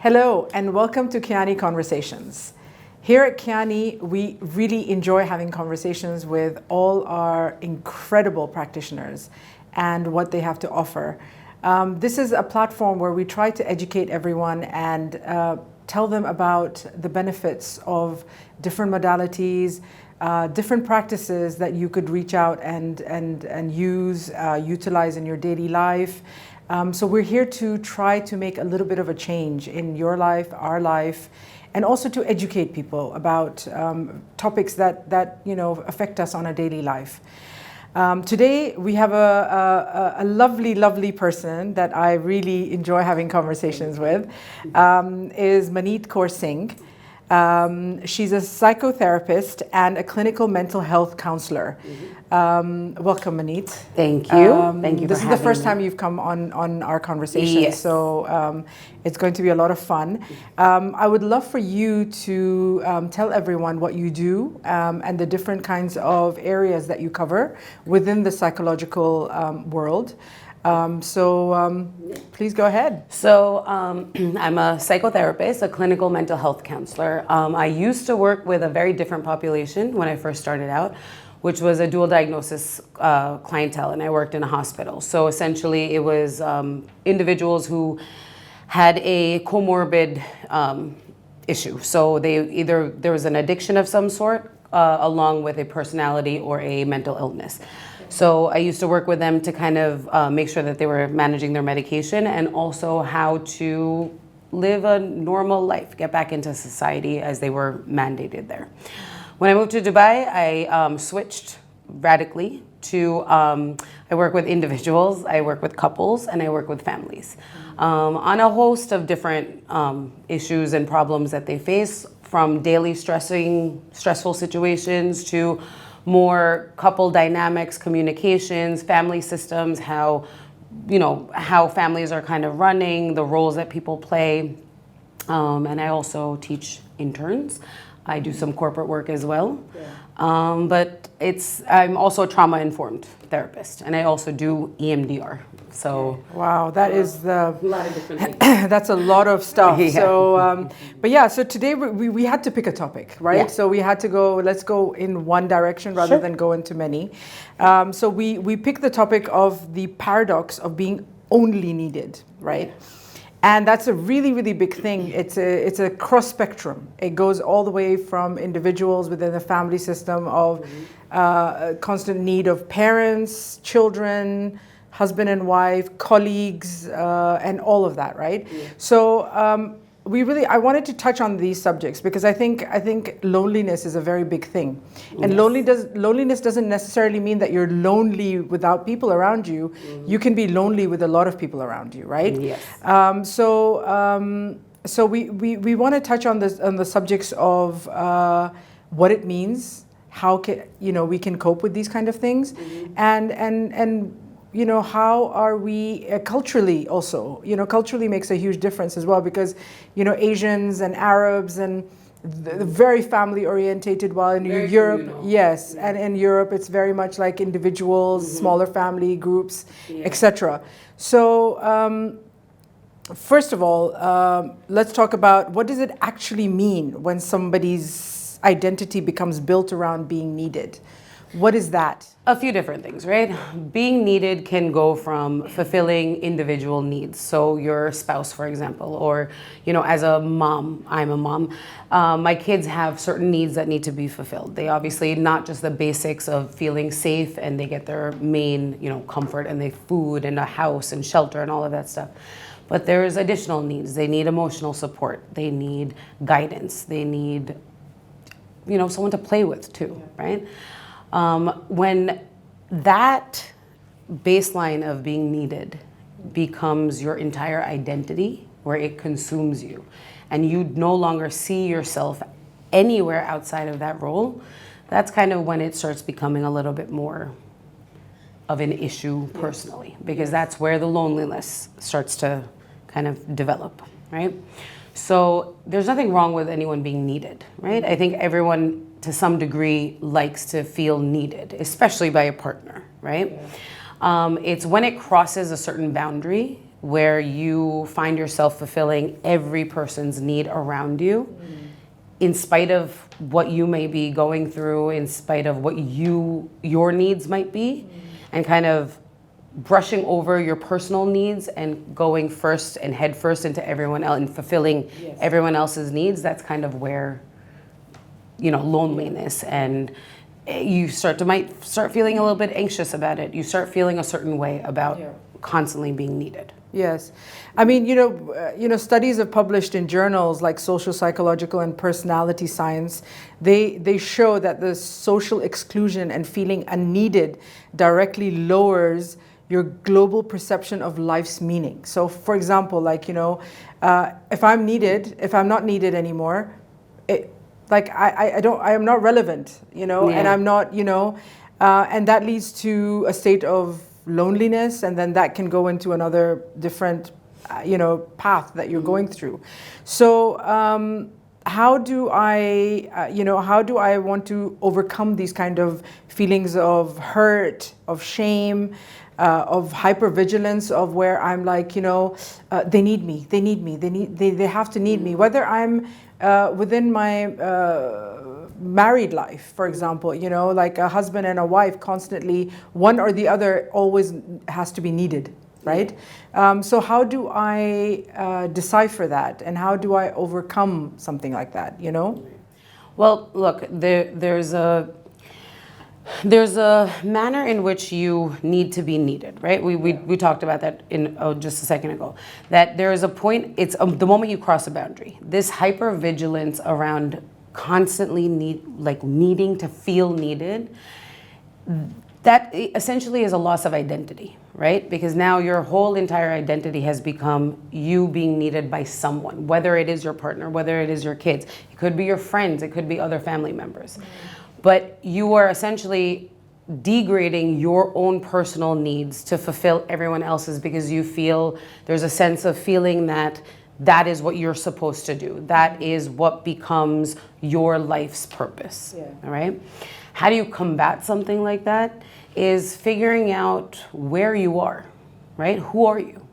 Hello and welcome to Keyani Conversations. Here at Keyani, we really enjoy having conversations with all our incredible practitioners and what they have to offer. This is a platform where we try to educate everyone and tell them about the benefits of different modalities, different practices that you could reach out and utilize in your daily life. So we're here to try to make a little bit of a change in your life, our life, and also to educate people about topics that affect us on a daily life. Today we have a lovely person that I really enjoy having conversations with, is Maneet Kaur Singh. She's a psychotherapist and a clinical mental health counselor. Welcome, Maneet. Thank you. Thank you. This is the first time you've come on our conversation, yes. So it's going to be a lot of fun. I would love for you to tell everyone what you do and the different kinds of areas that you cover within the psychological world. Please go ahead. So I'm a psychotherapist, a clinical mental health counselor. I used to work with a very different population when I first started out, which was a dual diagnosis clientele, and I worked in a hospital. So essentially it was individuals who had a comorbid issue. So there was an addiction of some sort along with a personality or a mental illness. So I used to work with them to kind of make sure that they were managing their medication and also how to live a normal life, get back into society as they were mandated there. When I moved to Dubai, I switched radically to, I work with individuals, I work with couples, and I work with families on a host of different issues and problems that they face, from daily stressful situations to more couple dynamics, communications, family systems, how families are kind of running, the roles that people play. And I also teach interns. I do some corporate work as well. Yeah. But I'm also a trauma-informed therapist, and I also do EMDR. So wow, that is a lot of different things. That's a lot of stuff. Yeah. So, so today we had to pick a topic, right? Yeah. So we had to let's go in one direction rather than go into many. So we picked the topic of the paradox of being only needed, right? Yeah. And that's a really big thing. It's a cross spectrum. It goes all the way from individuals within the family system of constant need of parents, children, husband and wife, colleagues, and all of that, right? Yeah. So I wanted to touch on these subjects because I think loneliness is a very big thing. And yes. Loneliness doesn't necessarily mean that you're lonely without people around you. Mm-hmm. You can be lonely with a lot of people around you, right? Yes. So we want to touch on the subjects of what it means, how we can cope with these kind of things, mm-hmm. and how are we culturally also, culturally makes a huge difference as well, because, Asians and Arabs and very family orientated, while in Europe, yes, yeah. And in Europe it's very much like individuals, mm-hmm. smaller family groups, yeah. etc. So first of all, let's talk about what does it actually mean when somebody's identity becomes built around being needed. What is that? A few different things, right? Being needed can go from fulfilling individual needs. So your spouse, for example, or, as a mom, I'm a mom, my kids have certain needs that need to be fulfilled. They obviously, not just the basics of feeling safe, and they get their main, comfort, and they food and a house and shelter and all of that stuff. But there's additional needs. They need emotional support. They need guidance. They need, someone to play with too, right? When that baseline of being needed becomes your entire identity, where it consumes you, and you no longer see yourself anywhere outside of that role, that's kind of when it starts becoming a little bit more of an issue personally, because that's where the loneliness starts to kind of develop, right? So there's nothing wrong with anyone being needed, right? I think everyone to some degree likes to feel needed, especially by a partner, right? Yeah. It's when it crosses a certain boundary where you find yourself fulfilling every person's need around you, in spite of what you may be going through, in spite of what your needs might be, and kind of brushing over your personal needs and going first and head first into everyone else and fulfilling everyone else's needs. That's kind of where, loneliness, and you might start feeling a little bit anxious about it. You start feeling a certain way about constantly being needed. Yes. I mean, studies have published in journals like social, psychological, and personality science. They show that the social exclusion and feeling unneeded directly lowers your global perception of life's meaning. So, for example, if I'm not needed anymore, I am not relevant, and I'm not, and that leads to a state of loneliness, and then that can go into another different, path that you're going through. So, how do I want to overcome these kind of feelings of hurt, of shame, of hypervigilance, of where I'm like, they need me, they have to need me, whether I'm within my married life, for example, like a husband and a wife constantly, one or the other always has to be needed, right? So how do I decipher that, and how do I overcome something like that, Well, look, there's a manner in which you need to be needed, right? We talked about that just a second ago. That there is a point, it's the moment you cross a boundary. This hypervigilance around constantly needing to feel needed, that essentially is a loss of identity, right? Because now your whole entire identity has become you being needed by someone, whether it is your partner, whether it is your kids, it could be your friends, it could be other family members. But you are essentially degrading your own personal needs to fulfill everyone else's, because you feel there's a sense of feeling that is what you're supposed to do. That is what becomes your life's purpose. All right? How do you combat something like that? Is figuring out where you are, right? Who are you?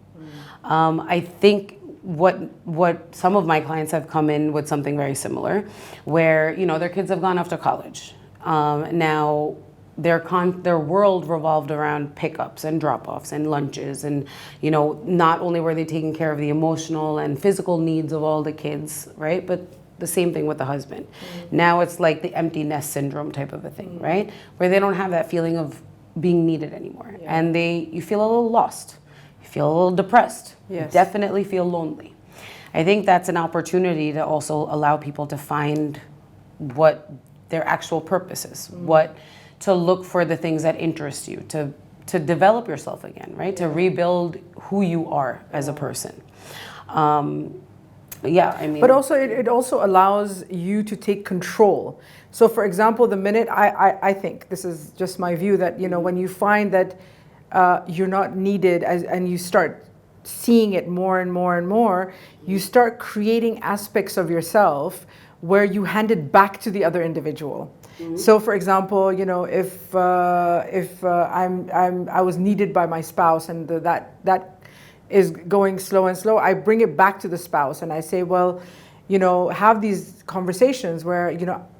I think what some of my clients have come in with something very similar, where their kids have gone off to college. Now their world revolved around pickups and drop-offs and lunches, and not only were they taking care of the emotional and physical needs of all the kids, right? But the same thing with the husband. Now it's like the empty nest syndrome type of a thing, right? Where they don't have that feeling of being needed anymore, and you feel a little lost. Feel a little depressed, definitely feel lonely. I think that's an opportunity to also allow people to find what their actual purpose is, to look for the things that interest you, to develop yourself again, right? To rebuild who you are as a person. But also it also allows you to take control. So for example, the minute I think, this is just my view, that when you find that you're not needed, and you start seeing it more and more and more, you start creating aspects of yourself where you hand it back to the other individual. So for example, if I was needed by my spouse, and that is going slow and slow, I bring it back to the spouse, and I say, well, have these conversations where,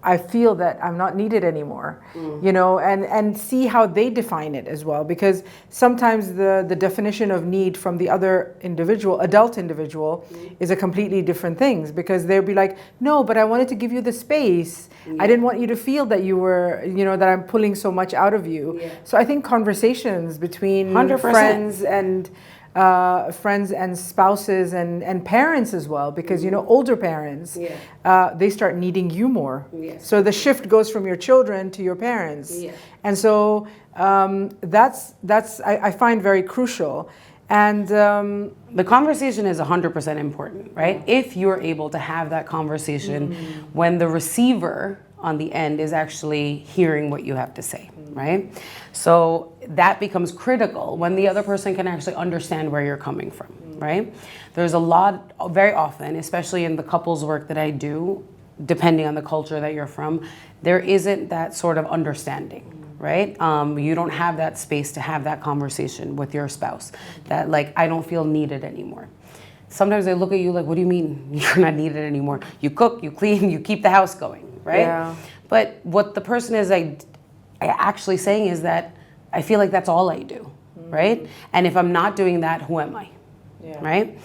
I feel that I'm not needed anymore, and see how they define it as well. Because sometimes the definition of need from the other adult individual, is a completely different thing, because they'll be like, no, but I wanted to give you the space. I didn't want you to feel that you were, that I'm pulling so much out of you. So I think conversations between 100%. Friends and spouses and parents as well, because older parents, they start needing you more. So the shift goes from your children to your parents, and so that's I find very crucial. And the conversation is 100% important, right? If you're able to have that conversation when the receiver on the end is actually hearing what you have to say, right? So that becomes critical when the other person can actually understand where you're coming from, right? There's a lot, very often, especially in the couples work that I do, depending on the culture that you're from, there isn't that sort of understanding, right? You don't have that space to have that conversation with your spouse that like, I don't feel needed anymore. Sometimes they look at you like, what do you mean you're not needed anymore? You cook, you clean, you keep the house going, right? Yeah. But what the person is actually saying is that I feel like that's all I do, right? And if I'm not doing that, who am I, right?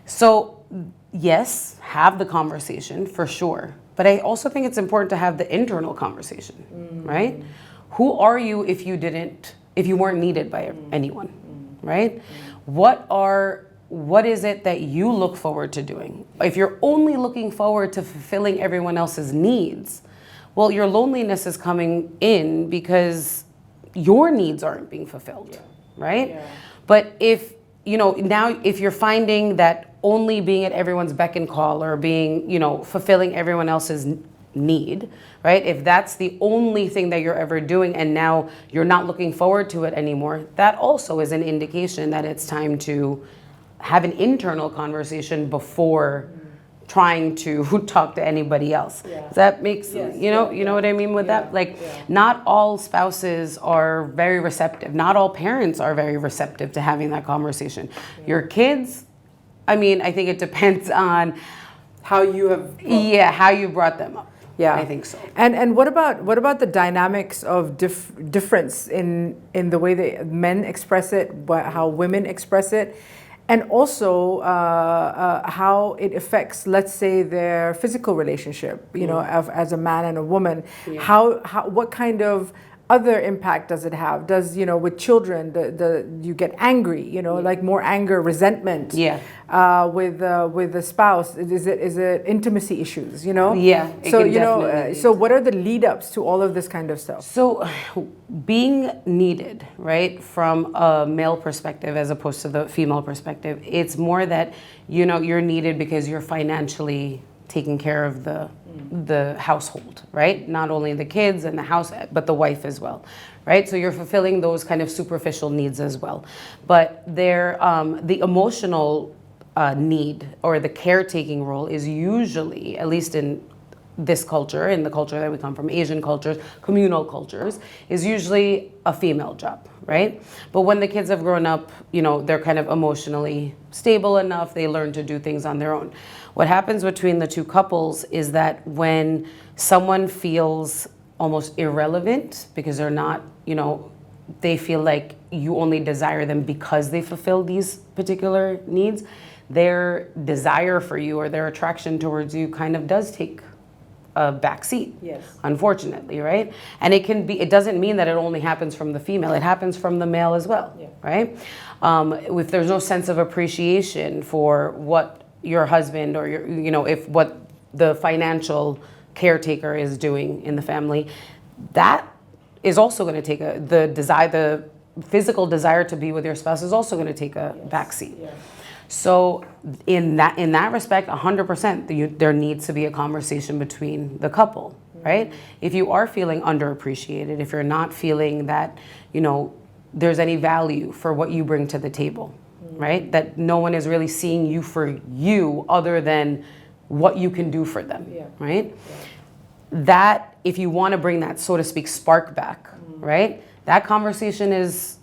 So yes, have the conversation for sure. But I also think it's important to have the internal conversation, right? Who are you if you weren't needed by anyone, right? What is it that you look forward to doing? If you're only looking forward to fulfilling everyone else's needs, well, your loneliness is coming in because your needs aren't being fulfilled, right? Yeah. But if you're finding that only being at everyone's beck and call or being, fulfilling everyone else's need, right? If that's the only thing that you're ever doing and now you're not looking forward to it anymore, that also is an indication that it's time to have an internal conversation before trying to talk to anybody else. Yeah. Does that make sense? You know what I mean with that? Like, not all spouses are very receptive. Not all parents are very receptive to having that conversation. Your kids, I think it depends on how you have how you brought them up. Yeah, I think so. And what about the dynamics of difference in the way that men express it, how women express it? And also how it affects, let's say, their physical relationship, as a man and a woman. Yeah. What kind of other impact does it have? Does, with children, you get angry, like more anger, resentment. Yeah. With the spouse, is it intimacy issues, Yeah. So so what are the lead ups to all of this kind of stuff? So being needed, right, from a male perspective as opposed to the female perspective, it's more that you're needed because you're financially taking care of the household, right? Not only the kids and the house, but the wife as well, right? So you're fulfilling those kind of superficial needs as well. But the emotional need or the caretaking role is usually, at least in this culture, in the culture that we come from, Asian cultures, communal cultures, is usually a female job, right? But when the kids have grown up, they're kind of emotionally stable enough, they learn to do things on their own. What happens between the two couples is that when someone feels almost irrelevant because they're not, they feel like you only desire them because they fulfill these particular needs, their desire for you or their attraction towards you kind of does take a backseat, yes, unfortunately, right? And it doesn't mean that it only happens from the female, it happens from the male as well, yeah, right? If there's no sense of appreciation for what your husband or if what the financial caretaker is doing in the family, that is also going to take the physical desire to be with your spouse is also going to take a backseat. Yeah. So in that respect, 100%, there needs to be a conversation between the couple, right? If you are feeling underappreciated, if you're not feeling that, there's any value for what you bring to the table, right? That no one is really seeing you for you other than what you can do for them, right? Yeah. That, if you want to bring that, so to speak, spark back, right? That conversation is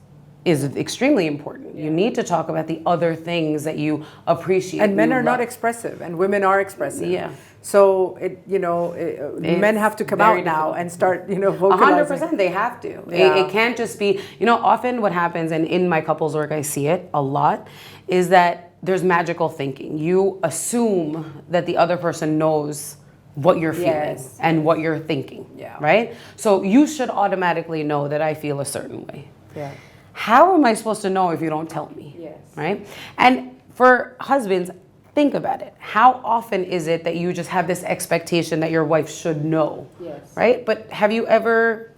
extremely important. Yeah. You need to talk about the other things that you appreciate. And men are not expressive, and women are expressive. Yeah. So men have to come out now and start, vocalizing. 100%, they have to. Yeah. It can't just be, often what happens, and in my couples work I see it a lot, is that there's magical thinking. You assume that the other person knows what you're feeling and what you're thinking, right? So you should automatically know that I feel a certain way. Yeah. How am I supposed to know if you don't tell me? Yes. Right? And for husbands, think about it. How often is it that you just have this expectation that your wife should know? Yes. Right? But have you ever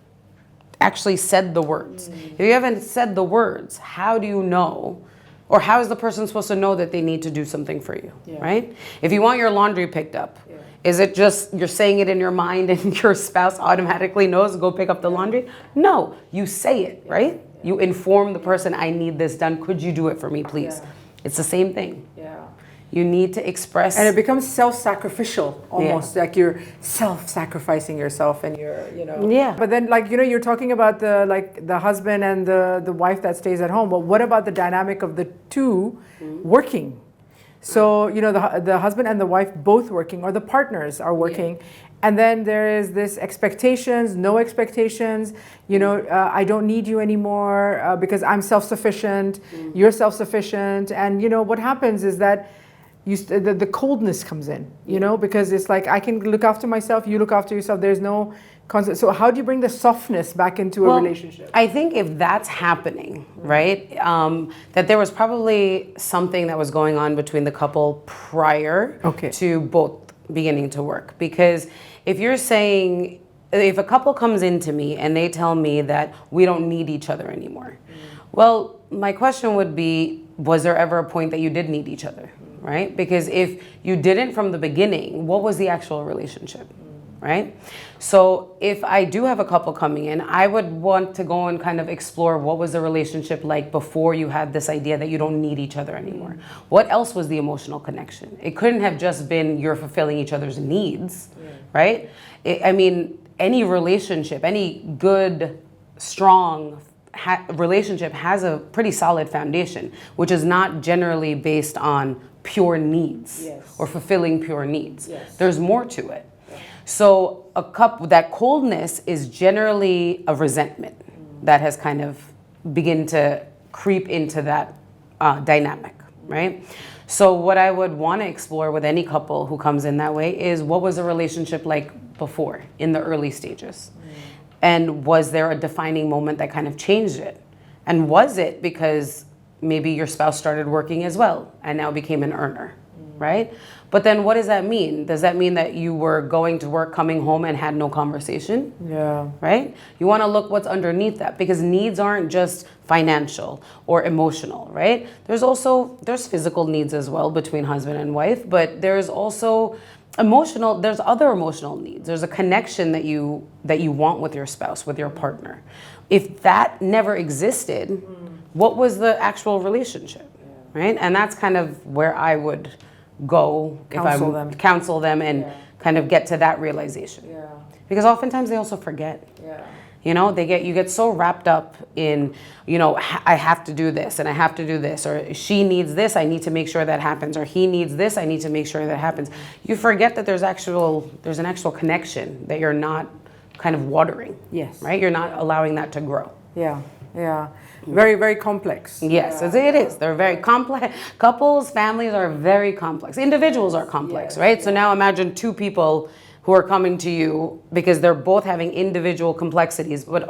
actually said the words? If you haven't said the words, how do you know? Or how is the person supposed to know that they need to do something for you? Yeah. Right? If you want your laundry picked up, is it just you're saying it in your mind and your spouse automatically knows to go pick up the laundry? No, you say it, right? You inform the person, I need this done. Could you do it for me, please? Yeah. It's the same thing. Yeah. You need to express. And it becomes self-sacrificial almost, like you're self-sacrificing yourself and you're, Yeah. But then you're talking about the husband and the wife that stays at home. But what about the dynamic of the two working? So, the husband and the wife both working, or the partners are working. Yeah. And then there is this expectations, no expectations, I don't need you anymore because I'm self-sufficient, you're self-sufficient. And, what happens is that the coldness comes in, because it's like, I can look after myself, you look after yourself. There's no concept. So how do you bring the softness back into a relationship? I think if that's happening, right, that there was probably something that was going on between the couple prior to both beginning to work. Because if you're saying, if a couple comes into me and they tell me that we don't need each other anymore, well, my question would be, was there ever a point that you did need each other? Right? Because if you didn't from the beginning, what was the actual relationship? Right? So if I do have a couple coming in, I would want to go and kind of explore what was the relationship like before you had this idea that you don't need each other anymore. What else was the emotional connection? It couldn't have just been you're fulfilling each other's needs, right? Any relationship, any good, strong relationship has a pretty solid foundation, which is not generally based on pure needs or fulfilling pure needs. There's more to it. So that coldness is generally a resentment that has kind of begin to creep into that dynamic, right? So what I would want to explore with any couple who comes in that way is, what was the relationship like before, in the early stages? And was there a defining moment that kind of changed it? And was it because maybe your spouse started working as well and now became an earner, right? But then what does that mean? Does that mean that you were going to work, coming home, and had no conversation? Yeah. Right? You want to look what's underneath that, because needs aren't just financial or emotional, right? There's physical needs as well between husband and wife, but there's also there's other emotional needs. There's a connection that you want with your spouse, with your partner. If that never existed, what was the actual relationship, right? And that's kind of where I would go counsel them and kind of get to that realization. Yeah. Because oftentimes they also forget. Yeah. You get so wrapped up in, I have to do this and I have to do this, or she needs this, I need to make sure that happens, or he needs this, I need to make sure that happens. You forget that there's an actual connection that you're not kind of watering. Yes. Right? You're not allowing that to grow. Yeah. Yeah. Very, very complex. Yes, it is. They're very complex. Couples, families are very complex. Individuals are complex, right? So now imagine two people who are coming to you because they're both having individual complexities, but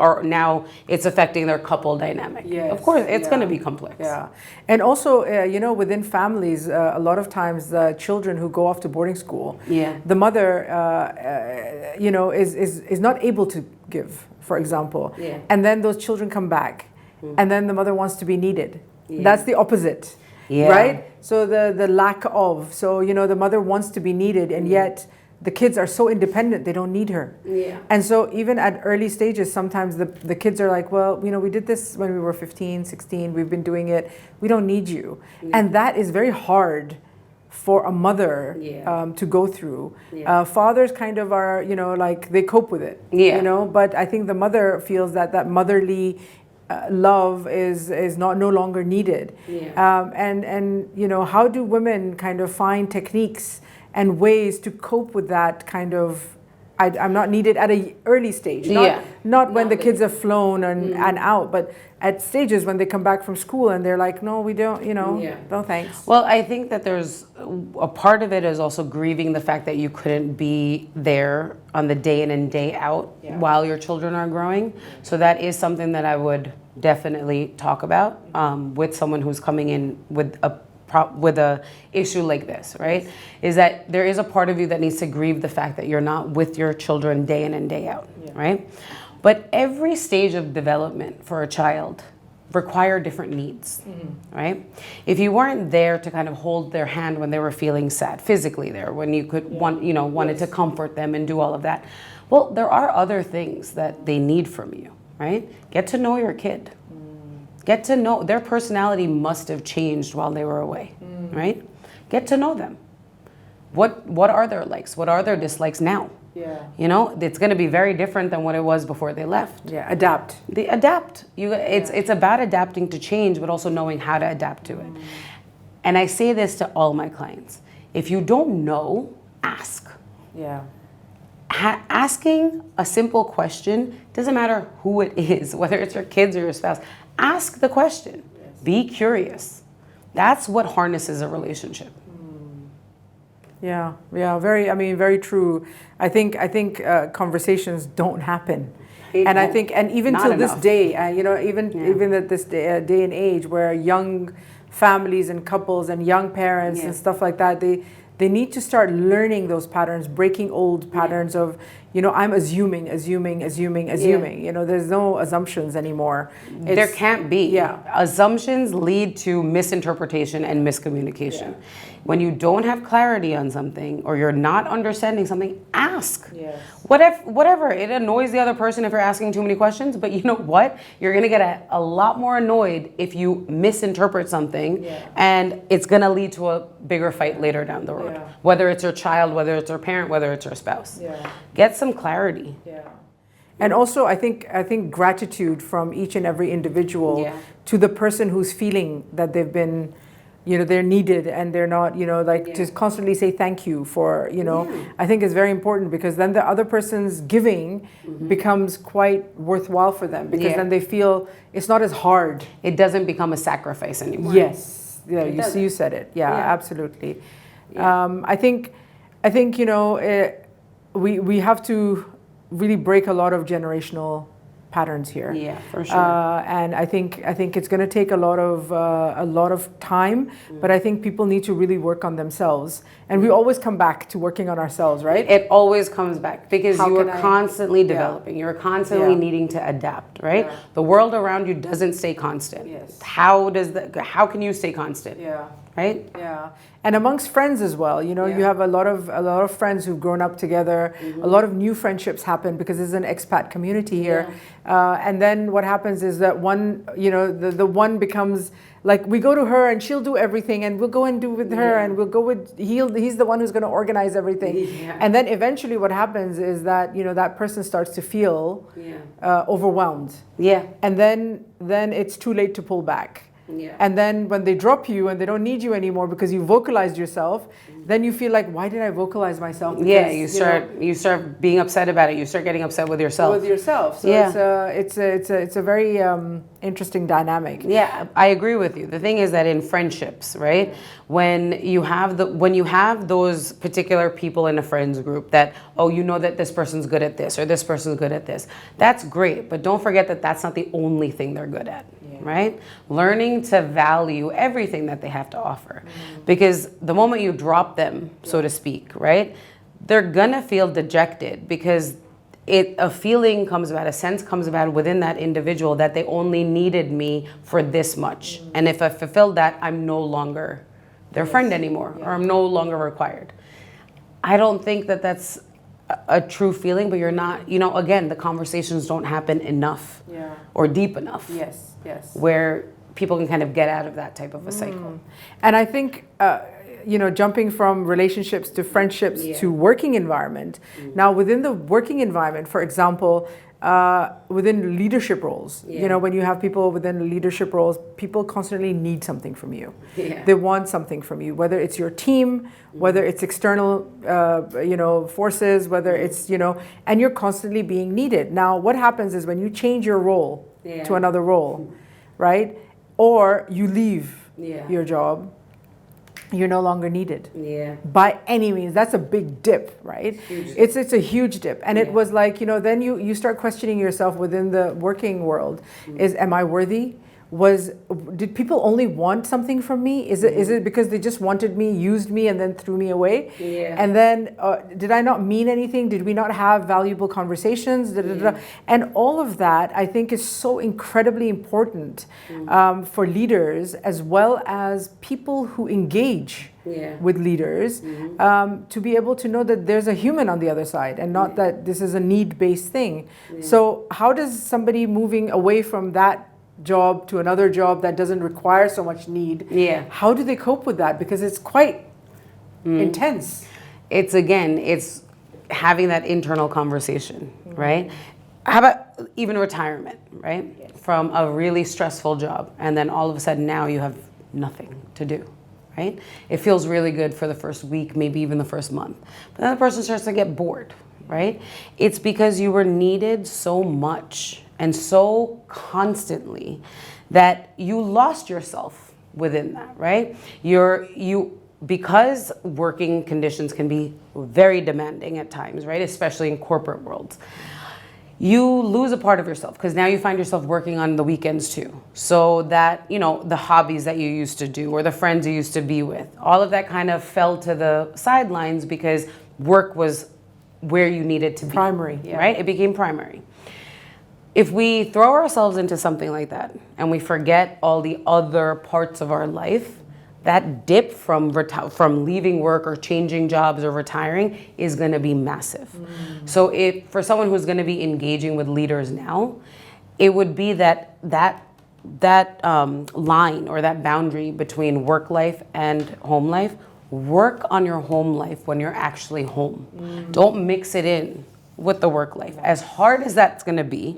it's affecting their couple dynamic. Yes. Of course, it's going to be complex. Yeah. And also, within families, a lot of times the children who go off to boarding school, the mother, is not able to give, for example. Yeah. And then those children come back. And then the mother wants to be needed. Yeah. That's the opposite, right? So the lack of, the mother wants to be needed, and yet the kids are so independent, they don't need her. Yeah. And so even at early stages, sometimes the kids are like, well, we did this when we were 15, 16, we've been doing it, we don't need you. Yeah. And that is very hard for a mother to go through. Yeah. Fathers kind of are, they cope with it, but I think the mother feels that motherly love is no longer needed. Yeah. And how do women kind of find techniques and ways to cope with that kind of, I'm not needed at an early stage, not when the kids have flown and out, but at stages when they come back from school and they're like, no, we don't, no thanks. Well, I think that there's a part of it is also grieving the fact that you couldn't be there on the day in and day out while your children are growing. So that is something that I would definitely talk about with someone who's coming in with a issue like this, right? Is that there is a part of you that needs to grieve the fact that you're not with your children day in and day out, right? But every stage of development for a child require different needs, right? If you weren't there to kind of hold their hand when they were feeling sad, physically there, when you could wanted to comfort them and do all of that, well, there are other things that they need from you, right? Get to know your kid. Get to know their personality must have changed while they were away, right? Get to know them. What are their likes? What are their dislikes now? Yeah. You know, it's going to be very different than what it was before they left. Yeah, adapt. They adapt. It's about adapting to change, but also knowing how to adapt to it. And I say this to all my clients. If you don't know, ask. Yeah. Asking a simple question, doesn't matter who it is, whether it's your kids or your spouse, ask the question. Yes. Be curious. That's what harnesses a relationship. Yeah, very true. I think conversations don't happen. And I think, and even till this day, even at this day and age where young families and couples and young parents and stuff like that, they need to start learning those patterns, breaking old patterns of, I'm assuming. There's no assumptions anymore. There can't be. Yeah. Assumptions lead to misinterpretation and miscommunication. Yeah. When you don't have clarity on something or you're not understanding something, ask. Yes. Whatever. It annoys the other person if you're asking too many questions, but you know what? You're going to get a lot more annoyed if you misinterpret something, and it's going to lead to a bigger fight later down the road. Yeah. Whether it's your child, whether it's your parent, whether it's your spouse. Yeah. Get some clarity. Yeah. And also, I think gratitude from each and every individual to the person who's feeling that they've been, they're needed and they're not, to constantly say thank you for, I think is very important, because then the other person's giving becomes quite worthwhile for them, because then they feel it's not as hard. It doesn't become a sacrifice anymore. Yes. Yeah, you said it. Yeah, absolutely. Yeah. I think we have to really break a lot of generational patterns here. Yeah, for sure. And I think it's going to take a lot of time, but I think people need to really work on themselves. And we always come back to working on ourselves, right? It always comes back, because you are constantly developing. You're constantly needing to adapt, right? Yeah. The world around you doesn't stay constant. Yes. How can you stay constant? Yeah. Right? Yeah. And amongst friends as well, you have a lot of friends who've grown up together. A lot of new friendships happen because there's an expat community here. And then what happens is that one, the one becomes like, we go to her and she'll do everything, and we'll go and do with her, and we'll go with, he's the one who's going to organize everything. Yeah. And then eventually what happens is that, that person starts to feel overwhelmed. Yeah. And then it's too late to pull back. Yeah. And then when they drop you and they don't need you anymore because you vocalized yourself, then you feel like, why did I vocalize myself? Because, you start being upset about it. You start getting upset with yourself. So it's a very interesting dynamic. Yeah, I agree with you. The thing is that in friendships, right? When you have those particular people in a friends group that, that this person's good at this or this person's good at this, that's great. But don't forget that that's not the only thing they're good at. Right? Learning to value everything that they have to offer. Because the moment you drop them, so to speak, right, they're gonna feel dejected, because a feeling comes about, a sense comes about within that individual that they only needed me for this much. And if I fulfilled that, I'm no longer their friend anymore, or I'm no longer required. I don't think that that's a true feeling, but you're not, again, the conversations don't happen enough or deep enough. Yes. Where people can kind of get out of that type of a cycle. And I think, jumping from relationships to friendships to working environment. Now, within the working environment, for example, within leadership roles, when you have people within leadership roles, people constantly need something from you. Yeah. They want something from you, whether it's your team, whether it's external, forces, whether it's, and you're constantly being needed. Now, what happens is when you change your role to another role, right? Or you leave your job, you're no longer needed. Yeah. By any means. That's a big dip, right? It's a huge dip. And it was like, then you start questioning yourself within the working world. Am I worthy? Did people only want something from me? Is it because they just wanted me, used me, and then threw me away? Yeah. And then did I not mean anything? Did we not have valuable conversations? And all of that, I think, is so incredibly important for leaders, as well as people who engage with leaders, to be able to know that there's a human on the other side, and not that this is a need-based thing. So how does somebody moving away from that job to another job that doesn't require so much need, how do they cope with that? Because it's quite intense. It's having that internal conversation, right? How about even retirement, right? Yes. From a really stressful job, and then all of a sudden now you have nothing to do, right? It feels really good for the first week, maybe even the first month. But then the person starts to get bored, right? It's because you were needed so much and so constantly that you lost yourself within that, right? Because working conditions can be very demanding at times, right? Especially in corporate worlds. You lose a part of yourself because now you find yourself working on the weekends too. So that, the hobbies that you used to do or the friends you used to be with, all of that kind of fell to the sidelines because work was where you needed to be. Primary, yeah. Right? It became primary. If we throw ourselves into something like that and we forget all the other parts of our life, that dip from leaving work or changing jobs or retiring is going to be massive. So if for someone who's going to be engaging with leaders now, it would be that line or that boundary between work life and home life. Work on your home life when you're actually home. Don't mix it in with the work life. As hard as that's going to be,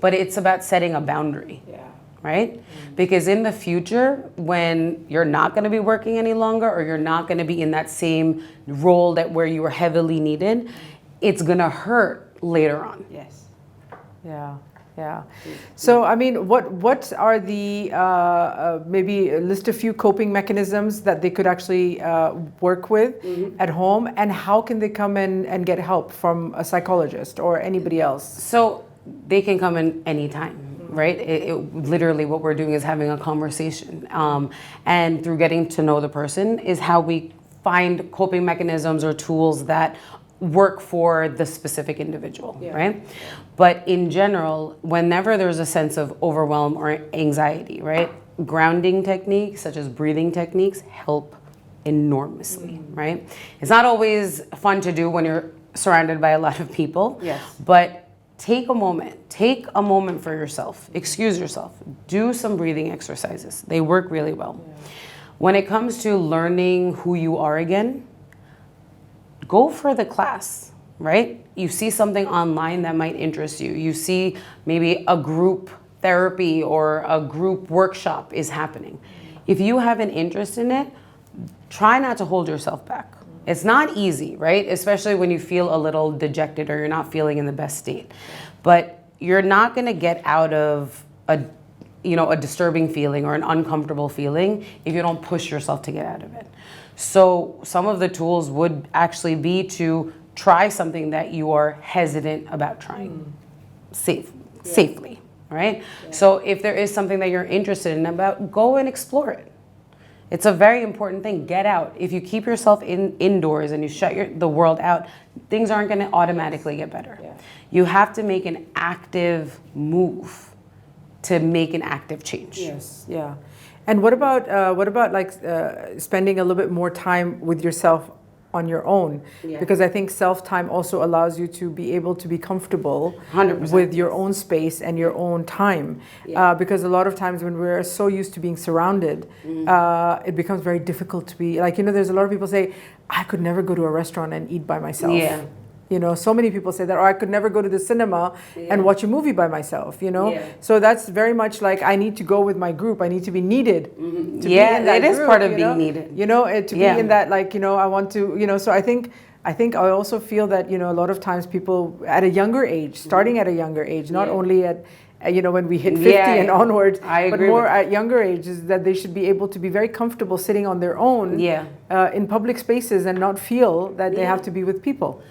but it's about setting a boundary. Right? Because in the future, when you're not going to be working any longer or you're not going to be in that same role where you were heavily needed, it's going to hurt later on. Yes. Yeah. So, I mean, what are the, maybe list a few coping mechanisms that they could actually work with at home, and how can they come in and get help from a psychologist or anybody else? So they can come in anytime. Right? Literally what we're doing is having a conversation. And through getting to know the person is how we find coping mechanisms or tools that work for the specific individual, right? But in general, whenever there's a sense of overwhelm or anxiety, right? Grounding techniques such as breathing techniques help enormously, right? It's not always fun to do when you're surrounded by a lot of people, but take a moment for yourself, excuse yourself, do some breathing exercises. They work really well. When it comes to learning who you are again, go for the class, right? You see something online that might interest you. You see maybe a group therapy or a group workshop is happening. If you have an interest in it, try not to hold yourself back. It's not easy, right? Especially when you feel a little dejected or you're not feeling in the best state. But you're not going to get out of a disturbing feeling or an uncomfortable feeling if you don't push yourself to get out of it. So some of the tools would actually be to try something that you are hesitant about trying safely, right? So if there is something that you're interested in about, go and explore it. It's a very important thing. Get out. If you keep yourself indoors and you shut the world out, things aren't going to automatically get better. You have to make an active move to make an active change. Yes. Yeah. And what about like spending a little bit more time with yourself on your own? Because I think self-time also allows you to be able to be comfortable 100%. with your own space and your own time. Because a lot of times when we're so used to being surrounded, it becomes very difficult to be, like, there's a lot of people say, I could never go to a restaurant and eat by myself. So many people say that, or I could never go to the cinema and watch a movie by myself, So that's very much like, I need to go with my group. I need to be needed. To be in that it is group, part of being needed. To be in that, like, I want to, so I think I also feel that, a lot of times people at a younger age, starting at a younger age, not only at, when we hit 50 and onwards, but more at younger ages, that they should be able to be very comfortable sitting on their own in public spaces and not feel that they have to be with people.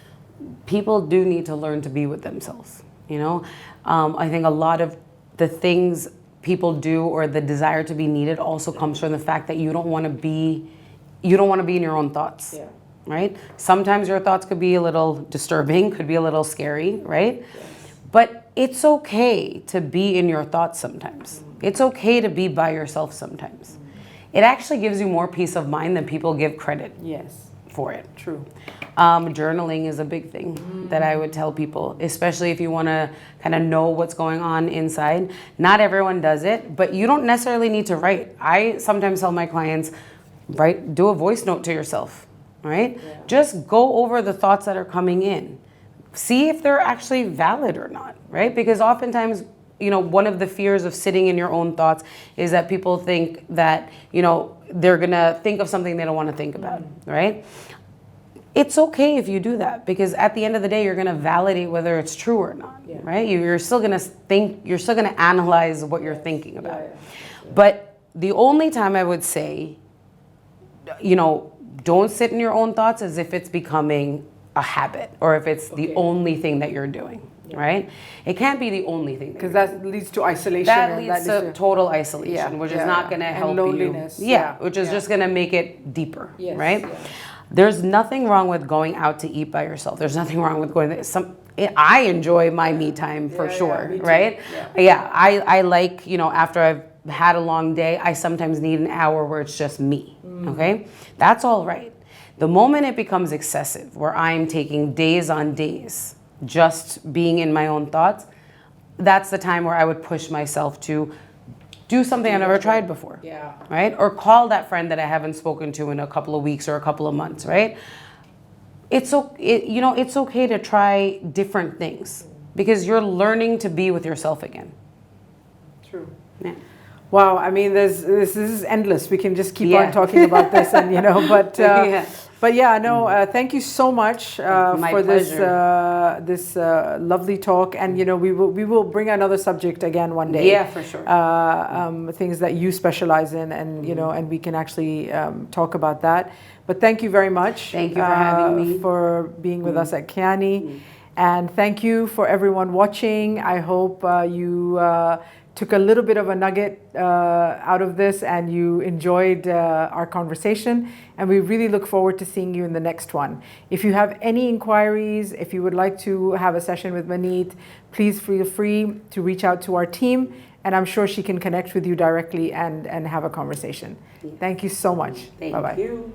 People do need to learn to be with themselves, I think a lot of the things people do or the desire to be needed also comes from the fact that you don't want to be in your own thoughts, right? Sometimes your thoughts could be a little disturbing, could be a little scary, right? But it's okay to be in your thoughts sometimes. It's okay to be by yourself sometimes. It actually gives you more peace of mind than people give credit for it. True. Journaling is a big thing that I would tell people, especially if you want to kind of know what's going on inside. Not everyone does it, but you don't necessarily need to write. I sometimes tell my clients, do a voice note to yourself, right? Just go over the thoughts that are coming in. See if they're actually valid or not, right? Because oftentimes, you know, one of the fears of sitting in your own thoughts is that people think that, you know, they're gonna think of something they don't want to think about, right? It's okay if you do that, because at the end of the day, you're gonna validate whether it's true or not, right? You're still gonna think, you're still gonna analyze what you're thinking about. But the only time I would say, you know, don't sit in your own thoughts is if it's becoming a habit, or if it's the only thing that you're doing, right? It can't be the only thing. Because that leads to isolation. That leads to total isolation, which is not going to help loneliness. you. Which is just going to make it deeper, right? There's nothing wrong with going out to eat by yourself. There's nothing wrong with going. I enjoy my me time for sure, right? I like, you know, after I've had a long day, I sometimes need an hour where it's just me. Okay, that's all right. The moment it becomes excessive, where I'm taking days on days just being in my own thoughts, that's the time where I would push myself to do something I've never tried before, right? Or call that friend that I haven't spoken to in a couple of weeks or a couple of months, right? It's okay to try different things, because you're learning to be with yourself again. True. Yeah. Wow, I mean, this is endless. We can just keep on talking about this, and you know, but yeah, no. Thank you so much for this lovely talk, and you know, we will bring another subject again one day. Yeah, for sure. Things that you specialize in, and you know, and we can actually talk about that. But thank you very much. Thank you for having me, for being with us at Keyani, and thank you for everyone watching. I hope you took a little bit of a nugget out of this, and you enjoyed our conversation, and we really look forward to seeing you in the next one. If you have any inquiries, if you would like to have a session with Maneet, please feel free to reach out to our team, and I'm sure she can connect with you directly and have a conversation. Thank you so much. Thank you.